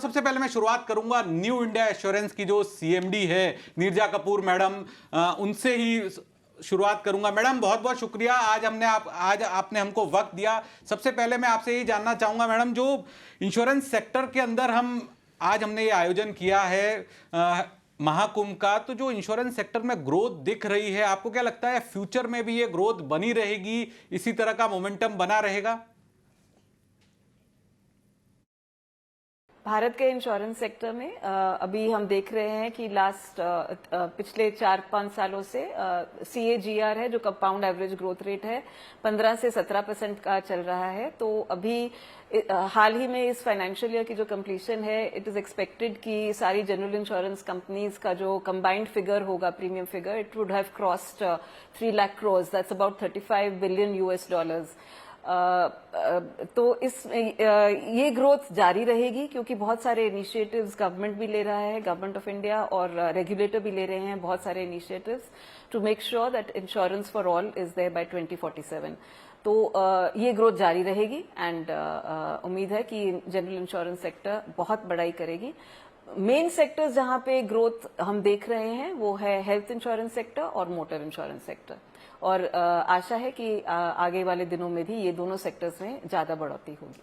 सबसे पहले मैं शुरुआत करूंगा न्यू इंडिया एश्योरेंस की जो सीएमडी है नीरजा कपूर मैडम, उनसे ही शुरुआत करूंगा। मैडम बहुत बहुत शुक्रिया, आज आपने हमको वक्त दिया। सबसे पहले मैं आपसे यही जानना चाहूंगा मैडम, जो इंश्योरेंस सेक्टर के अंदर हमने ये आयोजन किया है महाकुंभ का, तो जो इंश्योरेंस सेक्टर में ग्रोथ दिख रही है, आपको क्या लगता है फ्यूचर में भी ये ग्रोथ बनी रहेगी, इसी तरह का मोमेंटम बना रहेगा? भारत के इंश्योरेंस सेक्टर में अभी हम देख रहे हैं कि पिछले 4-5 सालों से CAGR है, जो कंपाउंड एवरेज ग्रोथ रेट है, 15 से 17% का चल रहा है। तो अभी हाल ही में इस फाइनेंशियल ईयर की जो कंप्लीशन है, इट इज एक्सपेक्टेड कि सारी जनरल इंश्योरेंस कंपनीज का जो कंबाइंड फिगर होगा, premium figure, it would have crossed 3 lakh crore, that's about $35 billion. तो ये ग्रोथ जारी रहेगी, क्योंकि बहुत सारे इनिशिएटिव्स गवर्नमेंट भी ले रहा है, गवर्नमेंट ऑफ इंडिया और रेगुलेटर भी ले रहे हैं बहुत सारे initiatives to make sure that insurance for all is there by 2047। तो ये ग्रोथ जारी रहेगी एंड उम्मीद है कि जनरल इंश्योरेंस सेक्टर बहुत बड़ाई करेगी। मेन सेक्टर्स जहां पे ग्रोथ हम देख रहे हैं वो है हेल्थ इंश्योरेंस सेक्टर और मोटर इंश्योरेंस सेक्टर, और आशा है कि आगे वाले दिनों में भी ये दोनों सेक्टर्स में ज्यादा बढ़ोतरी होगी।